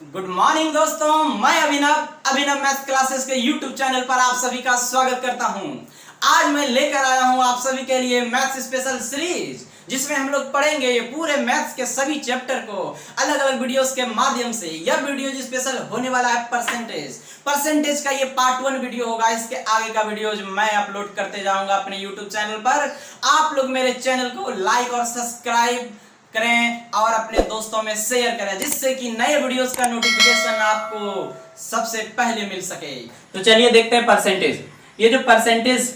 Good morning दोस्तों, मैं अभिनव math classes के यूट्यूब चैनल पर आप सभी का स्वागत करता हूं। आज मैं लेकर आया हूं आप सभी के लिए मैथ्स स्पेशल सीरीज, जिसमें हम लोग पढ़ेंगे ये पूरे मैथ्स के सभी चैप्टर को अलग अलग वीडियोस के माध्यम से। यह वीडियो जो स्पेशल होने वाला है परसेंटेज का ये पार्ट 1 वीडियो होगा। इसके आगे का वीडियो जो मैं अपलोड करते जाऊंगा अपने यूट्यूब चैनल पर। आप लोग मेरे चैनल को लाइक और सब्सक्राइब करें और अपने दोस्तों में शेयर करें, जिससे कि नए वीडियोस का नोटिफिकेशन आपको सबसे पहले मिल सके। तो चलिए देखते हैं परसेंटेज। ये जो परसेंटेज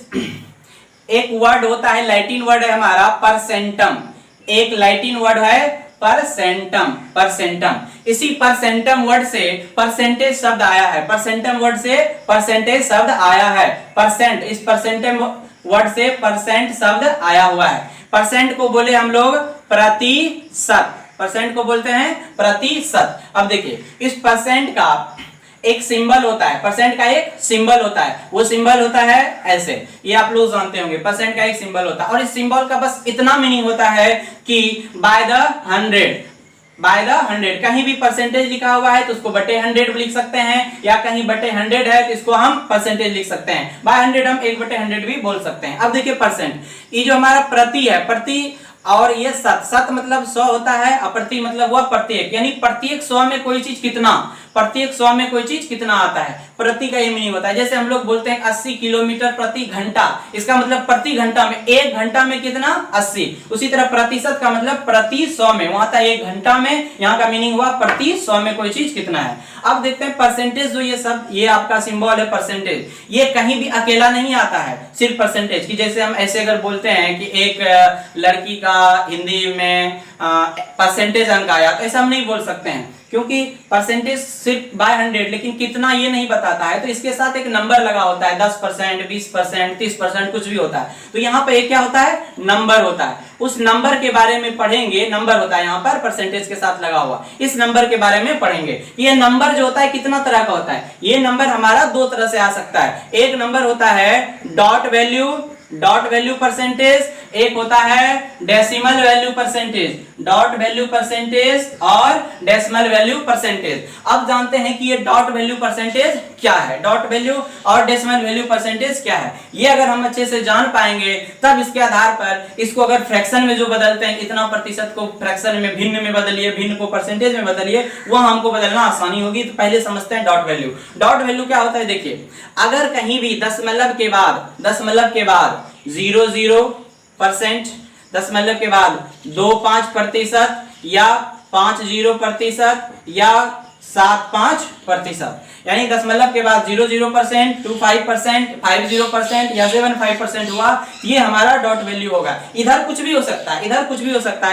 एक वर्ड होता है, लैटिन वर्ड है हमारा परसेंटम। एक लैटिन वर्ड है परसेंटम। इसी परसेंटम वर्ड से परसेंटेज शब्द आया है। परसेंटम वर्ड से परसेंटेज शब्द आया है। परसेंट, इस परसेंटम वर्ड से परसेंट शब्द आया हुआ है। परसेंट को बोले हम लोग प्रतिशत। परसेंट को बोलते हैं प्रतिशत। अब देखिए, इस परसेंट का एक सिंबल होता है। परसेंट का एक सिंबल होता है। वो सिंबल होता है ऐसे, ये आप लोग जानते होंगे। परसेंट का एक सिंबल होता है और इस सिंबल का बस इतना मीनिंग होता है कि बाय द 100 कहीं भी परसेंटेज लिखा हुआ है तो उसको बटे 100 लिख सकते हैं, या कहीं बटे 100 है तो इसको हम परसेंटेज लिख सकते हैं। बाय 100 हम 1/100 भी बोल सकते हैं। अब देखिए परसेंट, ये जो हमारा प्रति है, प्रति, और ये सत मतलब 100 होता है, और प्रति मतलब हुआ प्रत्येक, यानी प्रत्येक 100 में कोई चीज कितना, प्रत्येक 100 में कोई चीज कितना आता है। प्रति का ये मीनिंग होता है। जैसे हम लोग बोलते हैं 80 किलोमीटर प्रति घंटा, इसका मतलब प्रति घंटा में, एक घंटा में कितना 80। उसी तरह प्रतिशत का मतलब प्रति 100 में, वहां था एक घंटा में, यहाँ का मीनिंग हुआ प्रति 100 में कोई चीज कितना है। अब देखते हैं परसेंटेज, जो ये सब ये आपका सिंबल है परसेंटेज, ये कहीं भी अकेला नहीं आता है। सिर्फ परसेंटेज की, जैसे हम ऐसे अगर बोलते हैं कि एक लड़की का हिंदी में परसेंटेज अंक आया, तो ऐसा हम नहीं बोल सकते हैं, क्योंकि परसेंटेज सिर्फ बाय 100, लेकिन कितना ये नहीं बताता है। तो इसके साथ एक नंबर लगा होता है, 10%, 20%, 30%, कुछ भी होता है। तो यहाँ पे क्या होता है, नंबर होता है। उस नंबर के बारे में पढ़ेंगे। नंबर होता है यहाँ पर परसेंटेज के साथ लगा हुआ, इस नंबर के बारे में पढ़ेंगे। ये नंबर जो होता है कितना तरह का होता है। ये नंबर हमारा दो तरह से आ सकता है। एक नंबर होता है डॉट वैल्यू परसेंटेज, एक होता है decimal value percentage. Dot value percentage और डेसिमल वैल्यू परसेंटेज। अब जानते हैं कि ये डॉट वैल्यू परसेंटेज क्या है, डॉट वैल्यू और डेसिमल वैल्यू परसेंटेज क्या है। ये अगर हम अच्छे से जान पाएंगे, तब इसके आधार पर इसको अगर फ्रैक्शन में जो बदलते हैं, इतना प्रतिशत को फ्रैक्शन में, भिन्न में बदलिए, भिन्न को परसेंटेज में बदलिए, वो हमको बदलना आसानी होगी। तो पहले समझते हैं डॉट वैल्यू। डॉट वैल्यू क्या होता है, देखिए, अगर कहीं भी दशमलव के बाद 00%, दशमलव के बाद 25% या 50% या 75%, यानी दशमलव के बाद 00%, 25%, 50% या 75% हुआ, ये हमारा डॉट वैल्यू होगा। इधर कुछ भी हो सकता है,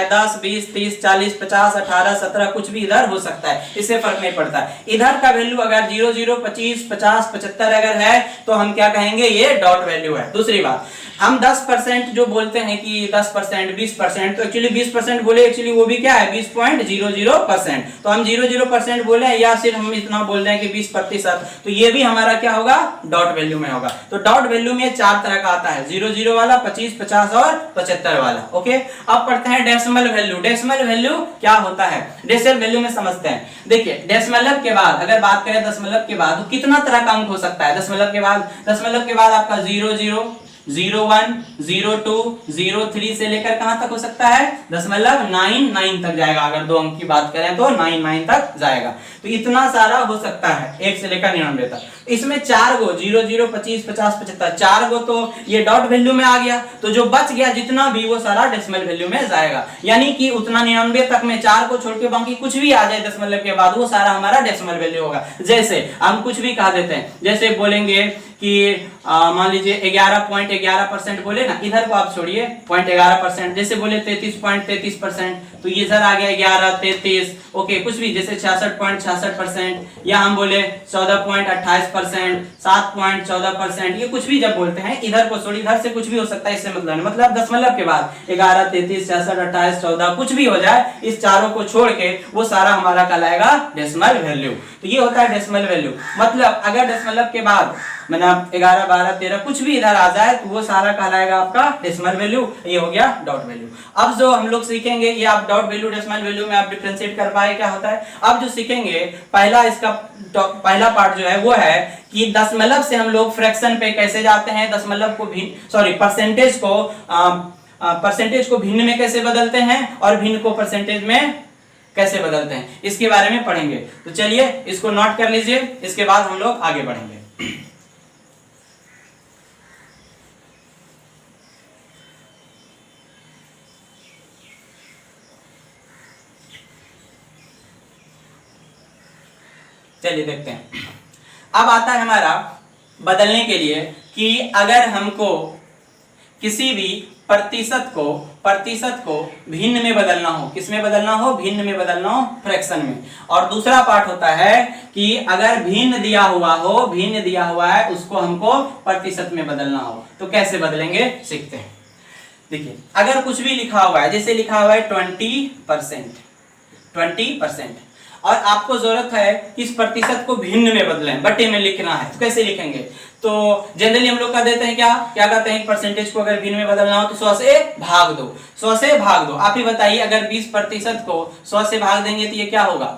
10, 20, 30, 40, 50, 18, 17, कुछ भी इधर हो सकता है, इससे फर्क नहीं पड़ता। इधर का वैल्यू अगर 00, 25, 50, 75 अगर है तो हम क्या कहेंगे, ये डॉट वैल्यू है। दूसरी बात, हम 10% जो बोलते हैं कि 10%, 20%, तो एक्चुअली 20% बोले, एक्चुअली वो भी क्या है, 20.00%। तो हम 00% बोले या सिर्फ हम इतना बोल रहे हैं कि 20%, तो ये भी हमारा क्या होगा, डॉट वैल्यू में होगा। तो डॉट वैल्यू में 4 तरह का आता है, 00 वाला, 25, 50 और 75 वाला। ओके, अब पढ़ते हैं डेसिमल वैल्यू। डेसिमल वैल्यू क्या होता है, डेसिमल वैल्यू में समझते हैं। देखिए, डेसिमल के बाद अगर बात करें, दशमलव के बाद तो कितना तरह का अंक हो सकता है। दशमलव के बाद आपका 00, 01, 02, 03 से लेकर कहां तक हो सकता है, दशमलव 99 तक जाएगा। अगर 2 अंक की बात करें तो 99 तक जाएगा। तो इतना सारा हो सकता है, 1 से लेकर 99 तक। इसमें 4 गो 00, 25, 50, 75, 4 गो तो ये डॉट वैल्यू में आ गया। तो जो बच गया जितना भी, वो सारा डेसिमल वैल्यू में जाएगा। यानी कि उतना 99 तक में 4 को छोड़ के बाकी कुछ भी आ जाए दशमलव के बाद, वो सारा हमारा डेसिमल वैल्यू होगा। जैसे हम कुछ भी कहा देते हैं, जैसे बोलेंगे कि मान लीजिए 11.11% बोले ना, इधर को आप छोड़िए 0.11%, जैसे बोले 33.33%, तो ये इधर आ गया 11, 33। ओके, कुछ भी, जैसे 66.66%, या हम बोले 14.28%, 7.14%, ये कुछ भी जब बोलते हैं, इधर को छोड़िए, इधर से कुछ भी हो सकता है, इससे मतलब दशमलव के बाद 11, 33, 66, 28, 14 कुछ भी हो जाए, इस चारों को छोड़ के वो सारा हमारा कहलाएगा डेसिमल वैल्यू। तो ये होता है डेसिमल वैल्यू। मतलब अगर दशमलव के बाद 11 12 13 कुछ भी इधर आ जाए तो वो सारा कहलाएगा आपका डेसिमल वैल्यू। ये हो गया डॉट वैल्यू। अब जो हम लोग सीखेंगे ये आप डॉट वैल्यू डेसिमल वैल्यू में आप डिफरेंशिएट कर पाए क्या होता है। अब जो सीखेंगे पहला पार्ट जो है वो है कि दशमलव से हम लोग फ्रैक्शन पे कैसे जाते हैं, दशमलव को परसेंटेज को भिन्न में कैसे बदलते हैं और भिन्न को परसेंटेज में कैसे बदलते हैं, इसके बारे में पढ़ेंगे। तो चलिए इसको नोट कर लीजिए, इसके बाद हम लोग आगे बढ़ेंगे। चलिए देखते हैं। अब आता है हमारा बदलने के लिए कि अगर हमको किसी भी प्रतिशत को भिन्न में बदलना हो, किस में बदलना हो, भिन्न में बदलना हो, फ्रैक्शन में। और दूसरा पार्ट होता है कि अगर भिन्न दिया हुआ है उसको हमको प्रतिशत में बदलना हो तो कैसे बदलेंगे सीखते हैं। देखिए अगर कुछ भी लिखा हुआ है, जैसे लिखा हुआ है 20% और आपको जरूरत है कि इस प्रतिशत को भिन्न में बदलें, बटे में लिखना है, तो कैसे लिखेंगे। तो जनरली हम लोग का देते हैं क्या कहते हैं, परसेंटेज को अगर भिन्न में बदलना हो तो 100 से भाग दो, 100 से भाग दो। आप ही बताइए अगर 20% को 100 से भाग देंगे तो ये क्या होगा,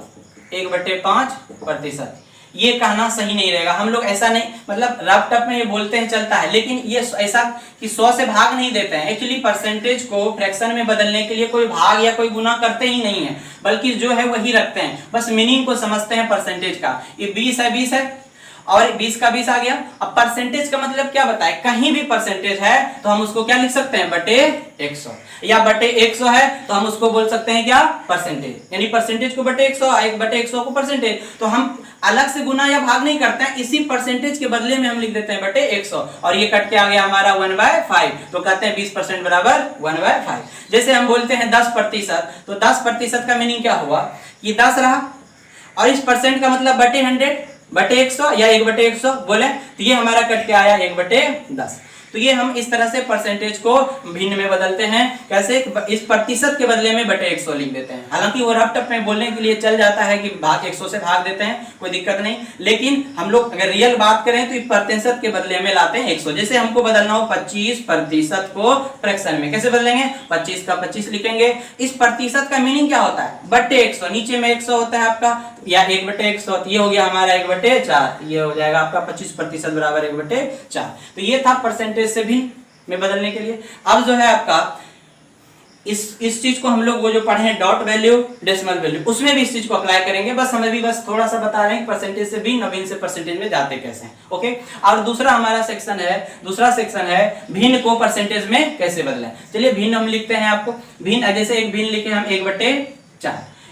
1/5%। ये कहना सही नहीं रहेगा। हम लोग ऐसा नहीं, मतलब रफ टफ में ये बोलते हैं चलता है, लेकिन ये ऐसा कि 100 से भाग नहीं देते हैं। एक्चुअली परसेंटेज को फ्रैक्शन में बदलने के लिए कोई भाग या कोई गुना करते ही नहीं है, बल्कि जो है वही रखते हैं, बस मीनिंग को समझते हैं परसेंटेज का। ये 20 है और 20 का 20 आ गया। अब परसेंटेज का मतलब क्या बताए, कहीं भी परसेंटेज है तो हम उसको क्या लिख सकते हैं, बटे 100, या बटे 100 है तो हम उसको बोल सकते हैं क्या, परसेंटेज। यानी परसेंटेज को बटे 100, 1/100 को परसेंटेज। तो हम अलग से गुना या भाग नहीं करते हैं, इसी परसेंटेज के बदले में हम लिख देते हैं बटे 100 और ये कट के आ गया हमारा 1/5। तो कहते हैं 20% बराबर 1/5। जैसे हम बोलते हैं 10%, तो 10% का मीनिंग क्या हुआ, ये 10 रहा और इस परसेंट का मतलब बटे 100 बटे 100 या 1/100 बोले, तो ये हमारा कट के आया 1/10। तो ये हम इस तरह से परसेंटेज को भिन्न में बदलते हैं। कैसे, इस प्रतिशत के बदले में बटे 100 लिख देते हैं। हालांकि वो रफ टफ में बोलने के लिए चल जाता है कि भाग 100 से भाग देते हैं, कोई दिक्कत नहीं, लेकिन हम लोग अगर रियल बात करें तो प्रतिशत के बदले में लाते हैं 100। जैसे हमको बदलना हो 25% को फ्रैक्शन में, कैसे बदलेंगे, 25 का 25 लिखेंगे। इस प्रतिशत का मीनिंग क्या होता है, बटे 100, नीचे में 100 होता है आपका, या 1/100, ये हो गया हमारा 1/4, ये हो जाएगा आपका 25% बराबर 1/4। तो ये था परसेंटेज से भिन्न में बदलने के लिए। अब जो है आपका इस चीज को हम लोग वो जो पढ़े हैं डॉट वैल्यू डेसिमल वैल्यू, उसमें भी इस चीज को अप्लाई करेंगे। बस हमें भी बस थोड़ा सा बता रहे हैं परसेंटेज से भिन्न, भिन्न से परसेंटेज में जाते कैसे हैं। ओके, और दूसरा हमारा सेक्शन है भिन्न को परसेंटेज में कैसे बदलें। चलिए भिन्न हम लिखते हैं, आपको भिन्न जैसे एक भिन्न लिखे हम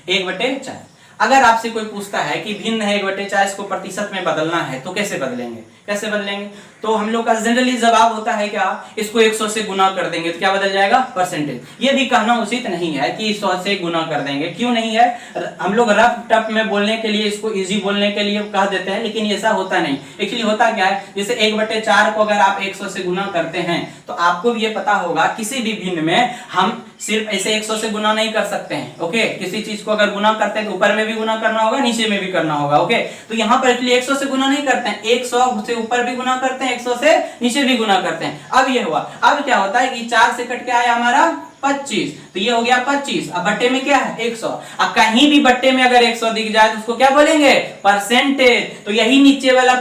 1/4। अगर आपसे कोई पूछता है कि भिन्न है 1/4, इसको प्रतिशत में बदलना है तो कैसे बदलेंगे, तो हम लोग का जनरली जवाब होता है क्या, इसको 100 से गुना कर देंगे तो क्या बदल जाएगा, परसेंटेज। ये भी कहना उचित नहीं है कि 100 से गुना कर देंगे, क्यों नहीं है, हम लोग रफ टफ में बोलने के लिए, इसको इजी बोलने के लिए कह देते हैं, लेकिन ऐसा होता नहीं। एक्चुअली होता क्या है, जैसे 1/4 को अगर आप 100 से गुना करते हैं तो आपको भी ये पता होगा किसी भी भिन्न में हम सिर्फ ऐसे 100 से गुना नहीं कर सकते हैं। ओके, किसी चीज को अगर गुना करते हैं तो ऊपर में भी गुना करना होगा, नीचे में भी करना होगा। ओके, तो यहाँ पर इसलिए 100 से गुना नहीं करते हैं, 100 से ऊपर भी गुना करते हैं, 100 से नीचे भी गुना करते हैं। अब ये हुआ, अब क्या होता है कि 4 से कट के आया हमारा 25, तो ये हो गया 25। अब बट्टे में क्या है, 100। अब कहीं भी बट्टे में अगर 100 दिख जाए तो उसको क्या बोलेंगे, परसेंटेज। तो यही नीचे वाला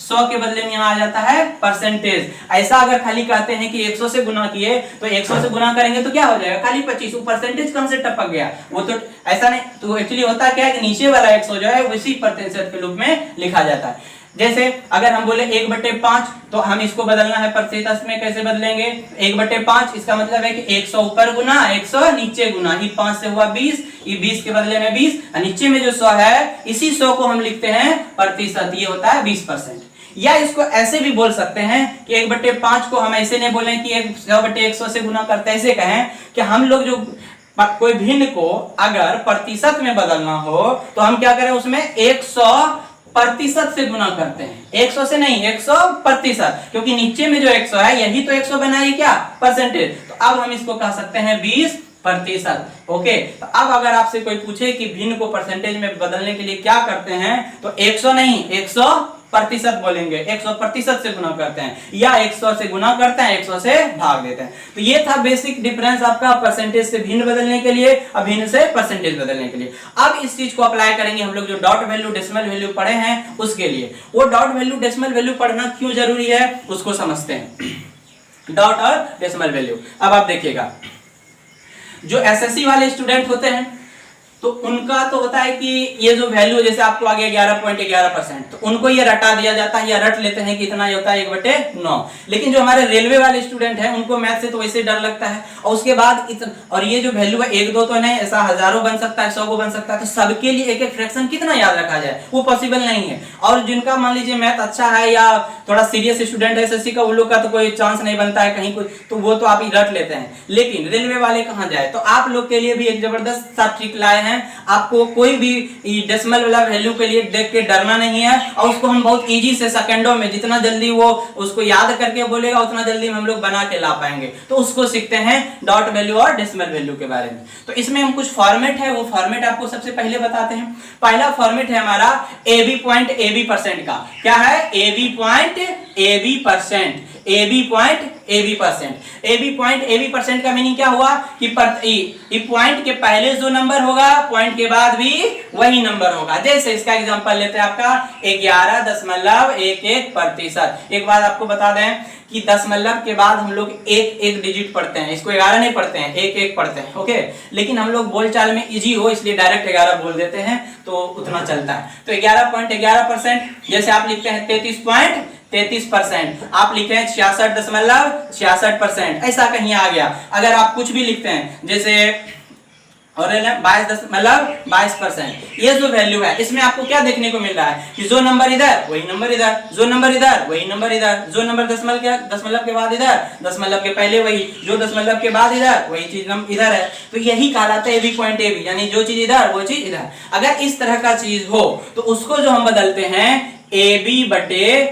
100 के बदले में यहाँ आ जाता है परसेंटेज। ऐसा अगर खाली कहते हैं कि 100 से गुना किए तो 100 से गुना करेंगे तो क्या हो जाएगा, खाली 25, वो परसेंटेज कम से टपक गया, वो तो ऐसा नहीं। तो एक्चुअली होता क्या है कि नीचे वाला 100 जो है उसी प्रतिशत के रूप में लिखा जाता है। जैसे अगर हम बोले 1/5, तो हम इसको बदलना है प्रतिशत में, कैसे बदलेंगे, 1/5 इसका मतलब है कि 100 ऊपर गुना 100 नीचे गुना, ये 5 से हुआ 20, ये 20 के बदले में 20, और नीचे में जो 100 है इसी 100 को हम लिखते हैं प्रतिशत, ये होता है 20%। या इसको ऐसे भी बोल सकते हैं कि 1/5 को हम ऐसे नहीं बोले कि 100/100 से गुना करते, ऐसे कहें कि हम लोग जो कोई भिन्न को अगर प्रतिशत में बदलना हो तो हम क्या करें, उसमें 100% से गुना करते हैं, 100 से नहीं, 100%, क्योंकि नीचे में जो 100 है यही तो 100 बनाइए क्या, परसेंटेज। तो अब हम इसको कह सकते हैं 20%। ओके, तो अब अगर आपसे कोई पूछे कि भिन्न को परसेंटेज में बदलने के लिए क्या करते हैं, तो 100 नहीं, 100 प्रतिशत बोलेंगे, 100% से गुना करते हैं, या 100 से गुना करते हैं, 100 से भाग देते हैं। तो ये था बेसिक डिफरेंस आपका परसेंटेज से भिन्न बदलने के लिए, अभिन्न से परसेंटेज बदलने के लिए। अब इस चीज को अप्लाई करेंगे हम लोग जो डॉट वैल्यू डेसिमल वैल्यू पढ़े हैं उसके लिए। वो डॉट वैल्यू डेसिमल वैल्यू पढ़ना क्यों जरूरी है उसको समझते हैं, डॉट और डेसिमल वैल्यू। अब आप देखिएगा, जो एसएससी वाले स्टूडेंट होते हैं तो उनका तो होता है कि ये जो वैल्यू जैसे आपको आ गया 11.11%, तो उनको ये रटा दिया जाता है या रट लेते हैं कि इतना ही होता है 1/9। लेकिन जो हमारे रेलवे वाले स्टूडेंट हैं उनको मैथ से तो वैसे डर लगता है, और उसके बाद और ये जो वैल्यू है 1-2 तो नहीं, ऐसा हजारों बन सकता है, 100 को बन सकता है, तो सबके लिए एक एक फ्रैक्शन कितना याद रखा जाए, वो पॉसिबल नहीं है। और जिनका मान लीजिए मैथ अच्छा है या थोड़ा सीरियस स्टूडेंट है एसएससी का, उन लोग का तो कोई चांस नहीं बनता है कहीं कुछ, तो वो तो आप ही रट लेते हैं। लेकिन रेलवे वाले कहाँ जाए, तो आप लोग के लिए भी एक जबरदस्त सा ट्रिक लाए हैं। आपको कोई भी डेसिमल वाला वैल्यू के लिए देख के डरना नहीं है, और उसको हम बहुत इजी से सेकंडों में, जितना जल्दी वो उसको याद करके बोलेगा उतना जल्दी हम लोग बना के ला पाएंगे। तो उसको सीखते हैं डॉट वैल्यू और डेसिमल वैल्यू के बारे में। तो इसमें हम कुछ फॉर्मेट है, वो फॉर्मेट आपको सबसे पहले बताते हैं। पहला फॉर्मेट है हमारा AB पॉइंट AB परसेंट का। क्या है? AB point AB percent, AB point AB percent. AB point AB percent का मीनिंग क्या हुआ कि पॉइंट के पहले जो नंबर होगा पॉइंट के बाद भी वही नंबर होगा। जैसे इसका एग्जांपल लेते हैं आपका 11.11%। एक बात आपको बता दें कि दशमलव के बाद हम लोग एक डिजिट पढ़ते हैं, इसको 11 नहीं पढ़ते हैं, एक पढ़ते हैं, ओके। लेकिन हम लोग बोलचाल में इजी हो इसलिए डायरेक्ट 11 बोल देते हैं, तो उतना चलता है। तो 11.11%, जैसे आप लिखते हैं 33.33%, आप लिखे हैं 66.66%, ऐसा कहीं आ गया। अगर आप कुछ भी लिखते हैं जैसे और 22.22%, ये जो वैल्यू है इसमें आपको क्या देखने को मिल रहा है कि जो नंबर इधर वही नंबर इधर, जो नंबर इधर वही नंबर इधर, जो नंबर दशमलव के बाद इधर, दशमलव के पहले वही, जो दशमलव के बाद इधर वही चीज इधर है। तो यही कहलाता है AB पॉइंट AB, यानी जो चीज इधर वो चीज इधर। अगर इस तरह का चीज हो तो उसको जो हम बदलते हैं AB बटे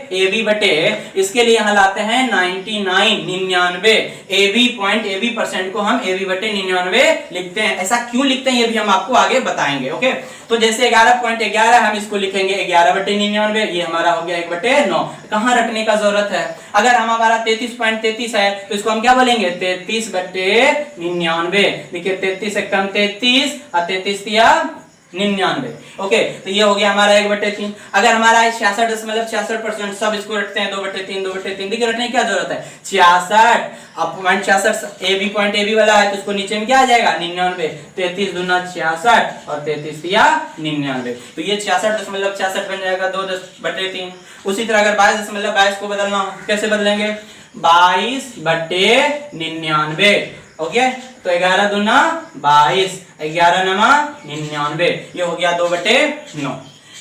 इसके लिए यहां लाते हैं 99 AB पॉइंट AB परसेंट को हम AB बटे 99 लिखते हैं। ऐसा क्यों लिखते हैं ये भी हम आपको आगे बताएंगे, ओके। तो जैसे 11.11 हम इसको लिखेंगे 11 बटे 99, ये हमारा हो गया 1/9। कहां रखने का जरूरत है? अगर हमारा 33.33 है तो इसको हम क्या बोलेंगे 33 बटे 99। देखिए 33 से कम 33 और 33 दिया 99, ओके। तो ये हो गया हमारा 1/3। अगर हमारा 66.66%, सब इसको रखते हैं 2/3 देखिए रखने की क्या जरूरत है 66। अब पॉइंट 66 AB पॉइंट AB वाला है तो इसको नीचे में क्या आ जाएगा 99। 33 दूना 66 और 33 दिया 99, तो ये 66.66 बन जाएगा 2/3। उसी तरह अगर 22.22 को बदलना हो कैसे बदलेंगे 22/99, ओके। तो 11 दूना 22, 11 नमा 99, ये हो गया 2/9।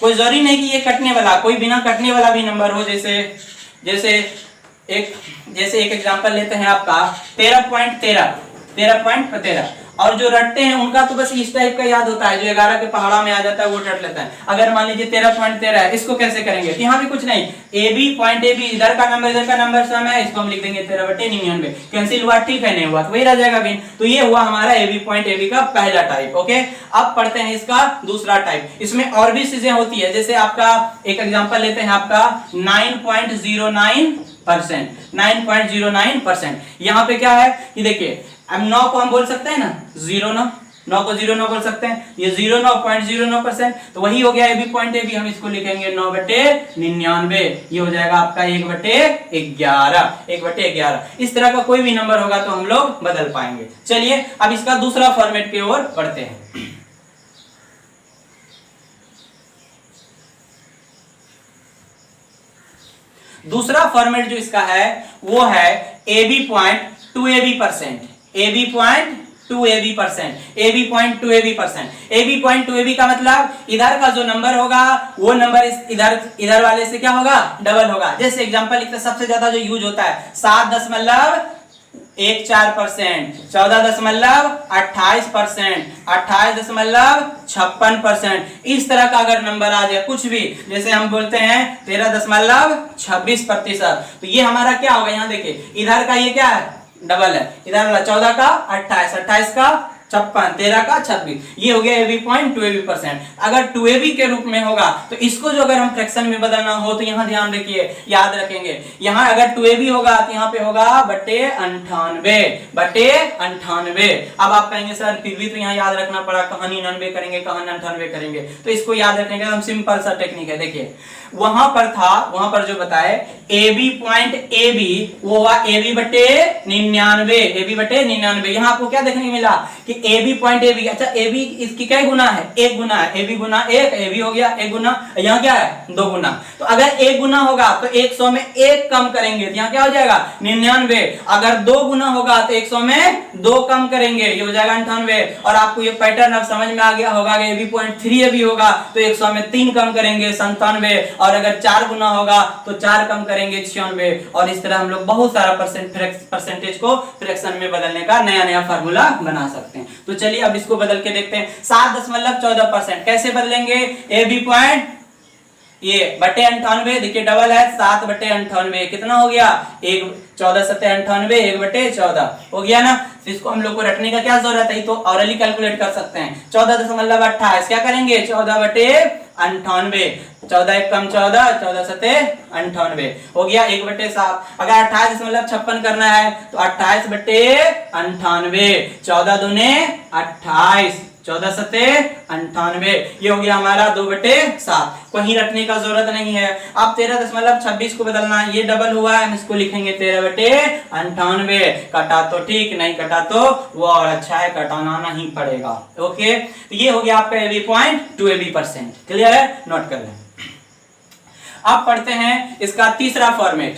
कोई जरूरी नहीं कि ये कटने वाला, कोई बिना कटने वाला भी नंबर हो। जैसे एक एग्जांपल लेते हैं आपका 13.13, और जो रटते हैं उनका तो बस इस टाइप का याद होता है, जो 11 के पहाड़ा में आ जाता है वो रट लेता है। अगर मान लीजिए 13.13 है, इसको कैसे करेंगे? यहाँ भी कुछ नहीं, AB पॉइंट AB, इधर का नंबर सम है, इसको हम लिख देंगे 13/99। कैंसिल हुआ, ठीक है, नहीं हुआ तो वही रह जाएगा बिन। तो ये हुआ हमारा AB पॉइंट AB का पहला टाइप, ओके। अब पढ़ते हैं इसका दूसरा टाइप। इसमें और भी चीजें होती है, जैसे आपका एक एग्जाम्पल लेते हैं आपका 9.09%। यहाँ पे क्या है कि देखिए अब 9 को हम बोल सकते हैं ना 9 को 0 बोल सकते हैं, ये 0.09%, तो वही हो गया AB पॉइंट AB। हम इसको लिखेंगे 9/99, ये हो जाएगा आपका 1/11। इस तरह का कोई भी नंबर होगा तो हम लोग बदल पाएंगे। चलिए अब इसका दूसरा फॉर्मेट की ओर बढ़ते हैं। दूसरा फॉर्मेट जो इसका है वो है AB point two AB percent. AB point two AB का मतलब इधर का जो नंबर होगा वो नंबर इधर वाले से क्या होगा डबल होगा। जैसे एग्जांपल लिखते सबसे ज्यादा जो यूज होता है 7.14%, 14.28%, 28.56%। इस तरह का अगर नंबर आ जाए कुछ भी, जैसे हम बोलते हैं 13.26%, तो ये हमारा क्या होगा? यहाँ देखिए इधर का ये क्या है डबल है, इधर वाला 14 का 28, 28 का 56, 13 का 26, ये हो गया AB पॉइंट 2AB%। अगर 2AB के रूप में होगा तो इसको जो अगर हम फ्रैक्शन में बदलना हो तो यहाँ ध्यान रखिए, याद रखेंगे, यहाँ अगर 2AB होगा तो यहाँ पे होगा बटे 98। अब आप कहेंगे सर फिर भी तो यहाँ याद रखना पड़ा, कहां 99 करेंगे कहां 98 करेंगे, तो इसको याद रखने का एकदम सिंपल सा टेक्निक है। देखिए वहां पर था, वहां पर जो बताए AB पॉइंट AB वो हुआ AB बटे 99, यहाँ आपको क्या देखने को मिला कि AB पॉइंट AB, अच्छा AB इसकी क्या गुना है, एक गुना है, AB गुना एक, AB हो गया एक गुना, यहाँ क्या है 2 गुना। तो अगर एक गुना होगा तो 100 में 1 कम करेंगे तो यहाँ क्या हो जाएगा 99, अगर 2 गुना होगा तो 100 में 2 कम करेंगे, ये हो जाएगा 98। और आपको ये पैटर्न अब समझ में आ गया होगा कि AB पॉइंट 3AB होगा तो 100 में 3 कम करेंगे 97, और अगर 4 गुना होगा तो 4 कम करेंगे 96, और इस तरह हम लोग बहुत सारा परसेंटेज को फ्रैक्शन में बदलने का नया फार्मूला बना सकते हैं। तो चलिए अब इसको बदल के देखते हैं। 7.14%, कैसे बदलेंगे, AB पॉइंट ये बटे 98, देखिए डबल है 7 बटे 98, कितना हो गया 14 सत्ते 98, 1 बटे 14 हो गया ना। तो इसको हम लोग को रटने का क्या जरूरत है, तो ऑरली कैलकुलेट कर सकते हैं। 14.28 क्या करेंगे 14 बटे 98, 14 एक कम 14, 14 सत्ते 98 हो गया 1 बटे 7। अगर 28.56 करना है तो 28 बटे 98, 14 दूने 28, 14 सत्ते 98, ये हो गया हमारा 2 बटे 7। कहीं रखने का जरूरत नहीं है। अब 13.26 को बदलना है, ये डबल हुआ है, हम इसको लिखेंगे 13 बटे 98। कटा तो ठीक, नहीं कटा तो वो और अच्छा है, कटाना नहीं पड़ेगा। ओके, तो ये हो गया आपका AB पॉइंट 2AB%। क्लियर है, नोट कर लें। अब पढ़ते हैं इसका तीसरा format,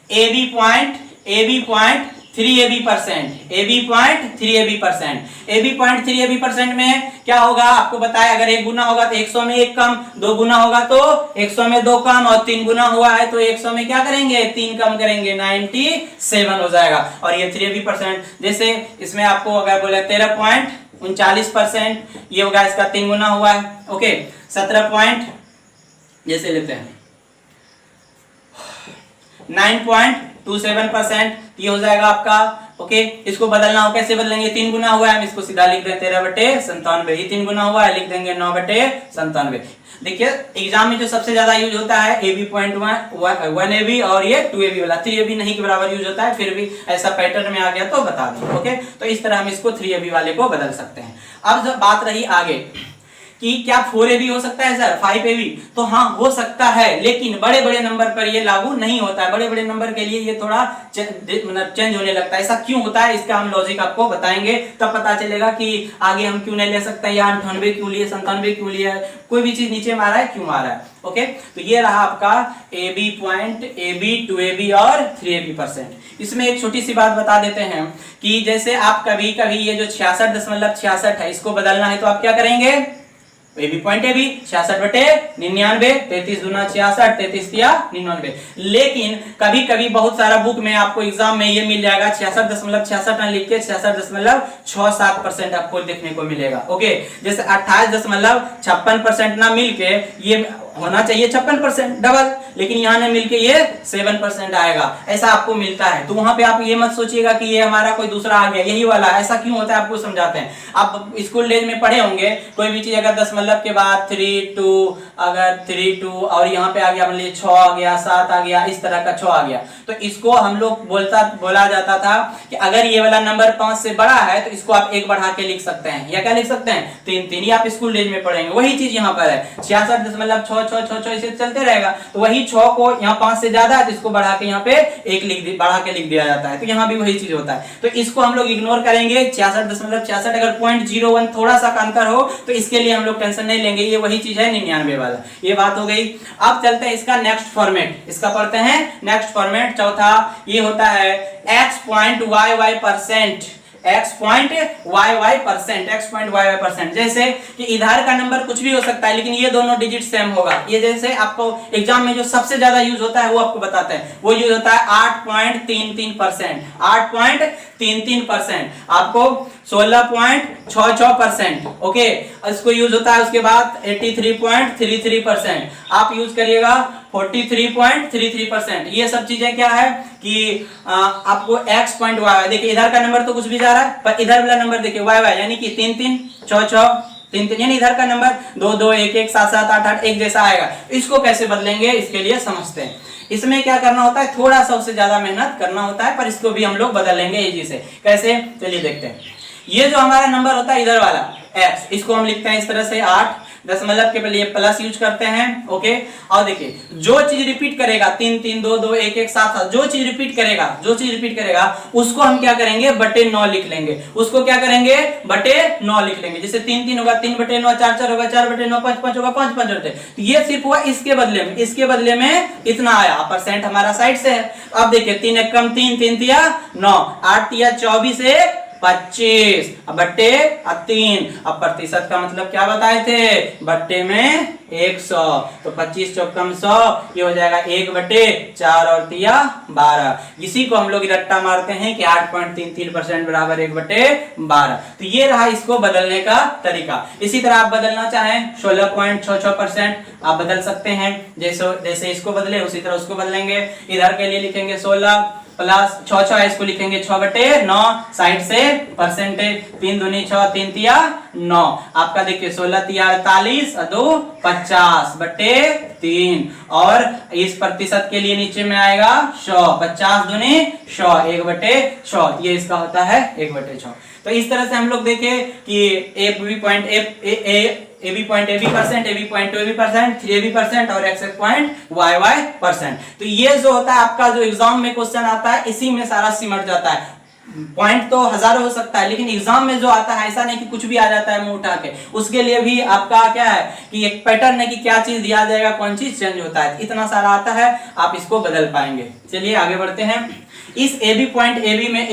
AB point 3AB%, AB point 3AB% में क्या होगा आपको बताया, अगर 1 गुना होगा तो 100 में 1 कम, 2 गुना होगा तो 100 में 2 कम, और 3 गुना हुआ है तो 100 में क्या करेंगे 3 कम करेंगे, 97 हो जाएगा। और ये 3AB%, जैसे इसमें आपको अगर बोले 13.39%, ये होगा इसका 3 गुना हुआ है। ओके, 17 पॉइंट जैसे लेते हैं 9.27%, ये हो जाएगा आपका। ओके, इसको बदलना हो कैसे बदलेंगे, 3 गुना हुआ है, हम इसको सीधा लिख दें 13 बटे 97, ये 3 गुना हुआ है, लिख देंगे 9 बटे 97। देखिए एग्जाम में जो सबसे ज्यादा यूज होता है AB पॉइंट 1AB और ये 2AB वाला, 3AB नहीं के बराबर यूज होता है, फिर भी ऐसा पैटर्न में आ गया तो बता दें। ओके, तो इस तरह हम इसको 3AB वाले को बदल सकते हैं। अब जब बात रही आगे कि क्या 4AB हो सकता है सर, 5AB, तो हाँ हो सकता है, लेकिन बड़े बड़े नंबर पर ये लागू नहीं होता है। बड़े बड़े नंबर के लिए ये थोड़ा चेंज होने लगता है। ऐसा क्यों होता है, इसका हम लॉजिक आपको बताएंगे, तब पता चलेगा कि आगे हम क्यों नहीं ले सकते, या 98 क्यों लिए, 97 क्यों लिए, कोई भी चीज नीचे में आ रहा है क्यों आ रहा है। ओके, तो ये रहा आपका AB पॉइंट, AB 2AB और 3AB%। इसमें एक छोटी सी बात बता देते हैं कि जैसे आप कभी कभी ये जो 66.66 है इसको बदलना है तो आप क्या करेंगे, AB पॉइंट AB 66 बटे 99, 33 दूना 66, 33 या 99। लेकिन कभी कभी बहुत सारा बुक में आपको एग्जाम में ये मिल जाएगा 66.66 ना लिख के 66.67% आपको देखने को मिलेगा। ओके, जैसे 28.56% ना मिल के ये होना चाहिए 56% डबल, लेकिन यहाँ ने मिलके ये 7% आएगा, ऐसा आपको मिलता है। तो वहां पे आप ये मत सोचिएगा कि ये हमारा कोई दूसरा आ गया, यही वाला, ऐसा क्यों होता है आपको समझाते हैं। आप स्कूल डेज में पढ़े होंगे, कोई भी चीज अगर दशमलव के बाद 3 अगर 3 और यहाँ पे आ गया मान लीजिए 6 आ गया, 7 आ गया, इस तरह का 6 आ गया, तो इसको हम लोग बोला जाता था कि अगर ये वाला नंबर 5 से बड़ा है तो इसको आप 1 बढ़ा के लिख सकते हैं, या क्या लिख सकते हैं 3, ये आप स्कूल डेज में पढ़ेंगे। वही चीज यहाँ पर है, 66.6 इसे चलते रहेगा, तो वही 6 को यहाँ 5 से ज्यादा है तो इसको बढ़ा के यहाँ पे 1 बढ़ा के लिख दिया जाता है, तो यहाँ भी वही चीज होता है। तो इसको हम लोग इग्नोर करेंगे, 66.66, अगर 0.01 थोड़ा सा अंतर हो तो इसके लिए हम लोग टेंशन नहीं लेंगे, ये वही चीज है 99 वाला। ये बात हो गई। अब चलते हैं इसका नेक्स्ट फॉर्मेट, इसका पढ़ते हैं नेक्स्ट फॉर्मेट, चौथा ये होता है X point YY%, X point YY%, जैसे कि इधर का नंबर कुछ भी हो सकता है लेकिन ये दोनों डिजिट सेम होगा। ये जैसे आपको एग्जाम में जो सबसे ज्यादा यूज होता है वो आपको बताते हैं, वो यूज होता है 8.33%, 8.33%। आपको 16.66%। ओके, इसको यूज होता है उसके बाद 83.33%, आप यूज करिएगा 43.33%। ये सब चीजें क्या है कि आपको x पॉइंट y, देखिए इधर का नंबर तो कुछ भी जा रहा है, पर इधर वाला नंबर देखिए y यानी कि 3 3 6 6 3 3, यानी इधर का नंबर 2 2 1 1 7 7 8 8 एक जैसा आएगा। इसको कैसे बदलेंगे इसके लिए समझते हैं। इसमें क्या करना होता है, थोड़ा सा उससे ज्यादा मेहनत करना होता है, पर इसको भी हम लोग बदल लेंगे इजी से। कैसे, चलिए देखते हैं। ये जो हमारा नंबर होता है इधर वाला x, इसको हम लिखते हैं इस तरह से 8, दशमलव के पहले प्लस यूज करते हैं। ओके, और देखिए जो चीज रिपीट करेगा 3 3 2 2 1 1 7 7, जो चीज रिपीट करेगा उसको हम क्या करेंगे, बटे 9 लिख लेंगे। उसको क्या करेंगे, बटे 9 लिख लेंगे। जैसे 3 3 होगा 3 बटे 9, 4 4 होगा 4 बटे 9, 5 5 होगा 5 5 बटे। तो ये सिर्फ हुआ इसके बदले में इतना आया, परसेंट हमारा साइड से है। अब देखिए 3 1 कम 3 3 तिया 9, 8 तिया 24 से 25, अब बट्टे 3, अब प्रतिशत का मतलब क्या बताए थे, बट्टे में 100, तो 25 चौकम 100, ये हो जाएगा 1/4 और तिया 12। इसी को हम लोग रट्टा मारते हैं कि 8.33% बराबर 1/12। तो ये रहा इसको बदलने का तरीका। इसी तरह आप बदलना चाहें 16.66% आप बदल सकते हैं। जैसे इसको बदले उसी तरह उसको बदलेंगे। इधर के लिए लिखेंगे 16 प्लस 6 इसको लिखेंगे 6/9, साइड से परसेंटेज 3 दूनी 6 3 तिया 9, आपका देखिए 16 तिया 48 और 2 50/3, और इस प्रतिशत के लिए नीचे में आएगा 100, 50 दूनी 100, 1/100, ये इसका होता है 1/100। तो इस तरह से हम लोग देखें कि AB point percent, AB point two AB percent, 3AB percent और X पॉइंट YY परसेंट। तो ये जो होता है आपका जो एग्जाम में क्वेश्चन आता है, इसी में सारा सिमट जाता है। पॉइंट तो हजारों हो सकता है, लेकिन एग्जाम में जो आता है ऐसा नहीं कि कुछ भी आ जाता है मुंह उठा के। उसके लिए भी आपका क्या है कि एक पैटर्न है कि क्या चीज दिया जाएगा, कौन चीज चेंज होता है। इतना सारा आता है, आप इसको बदल पाएंगे। चलिए आगे बढ़ते हैं। इस AB पॉइंट AB में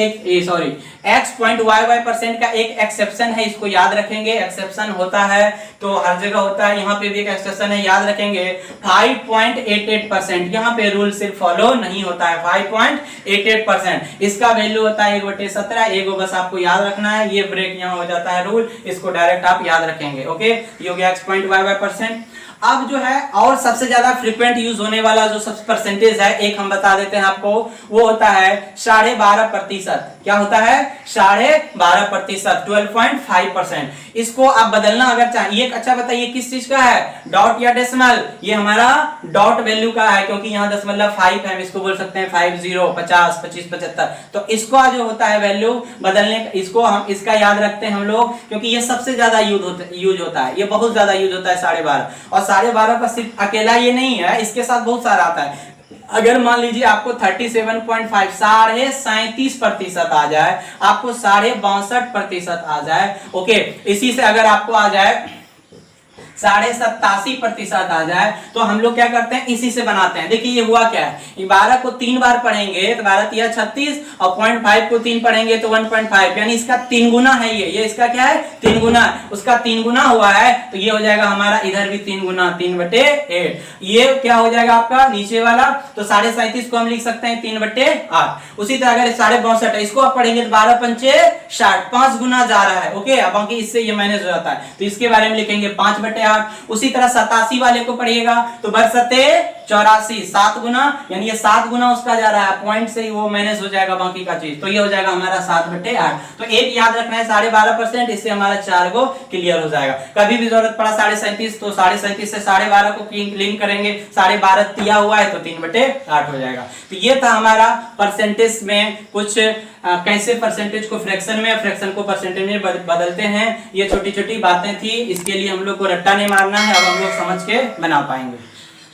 X पॉइंट YY परसेंट का एक एक्सेप्शन है, इसको याद रखेंगे। एक्सेप्शन होता है तो हर जगह होता है, यहाँ पे भी एक एक्सेप्शन है, याद रखेंगे। 5.88%, यहाँ पे रूल सिर्फ फॉलो नहीं होता है। 5.88%, इसका वैल्यू होता है 1/17। एगो बस आपको याद रखना है, ये ब्रेक यहाँ हो जाता है रूल, इसको डायरेक्ट आप याद रखेंगे। ओके, ये हो गया X पॉइंट YY परसेंट। अब जो है और सबसे ज्यादा फ्रीक्वेंट यूज होने वाला जो सब परसेंटेज है, एक हम बता देते हैं आपको, वो होता है 12.5%। क्या होता है, 12.5%, 12.5%। इसको आप बदलना अगर चाहिए, अच्छा बताइए किस चीज का है, डॉट या डेसिमल? ये हमारा डॉट वैल्यू का है, क्योंकि यहाँ दशमलव 5 है, हम इसको बोल सकते हैं 50, 50, 25, 75। तो इसको जो होता है वैल्यू बदलने, इसको हम इसका याद रखते हैं हम लोग, क्योंकि ये सबसे ज्यादा यूज होता है, ये बहुत ज्यादा यूज होता है 12.5। और 12.5 का सिर्फ अकेला ये नहीं है, इसके साथ बहुत सारा आता है। अगर मान लीजिए आपको 37.5 37% आ जाए, आपको 62.5% आ जाए, ओके, इसी से अगर आपको आ जाए 87.5% आ जाए, तो हम लोग क्या करते हैं, इसी से बनाते हैं। देखिए ये हुआ क्या है, 12 को 3 बार पढ़ेंगे तो 12 तिया 36, और 0.5 को 3 पढ़ेंगे तो 1.5, यानी इसका 3 गुना है। ये इसका क्या है, 3 गुना, उसका 3 गुना हुआ है, तो ये हो जाएगा हमारा इधर भी 3 गुना, 3/8। ये क्या हो जाएगा आपका नीचे वाला, तो 37.5 को हम लिख सकते हैं 3/8। उसी तरह अगर 62.5 इसको आप पढ़ेंगे तो 12 पंचे 60, 5 गुना जा रहा है। ओके, अब बाकी इससे ये मैनेज हो जाता है, तो इसके बारे में लिखेंगे 5/8। उसी तरह 87 वाले को पढ़िएगा तो बरसते 84, 7 गुना, यानी ये 7 गुना उसका जा रहा है, पॉइंट से ही वो मैनेज हो जाएगा बाकी का चीज, तो ये हो जाएगा हमारा 7/8। तो एक याद रखना है 12.5%, इससे हमारा 4 को क्लियर हो जाएगा। कभी भी जरूरत पड़ा 37.5, तो 37.5 से 12.5 को लिंक करेंगे, 12.5 दिया हुआ है तो 3/8 हो जाएगा। तो ये था हमारा परसेंटेज में कुछ कैसे परसेंटेज को फ्रैक्शन में, फ्रैक्शन को परसेंटेज में बदलते हैं। ये छोटी छोटी बातें थी, इसके लिए हम लोग को रट्टा नहीं मारना है, अब हम लोग समझ के बना पाएंगे।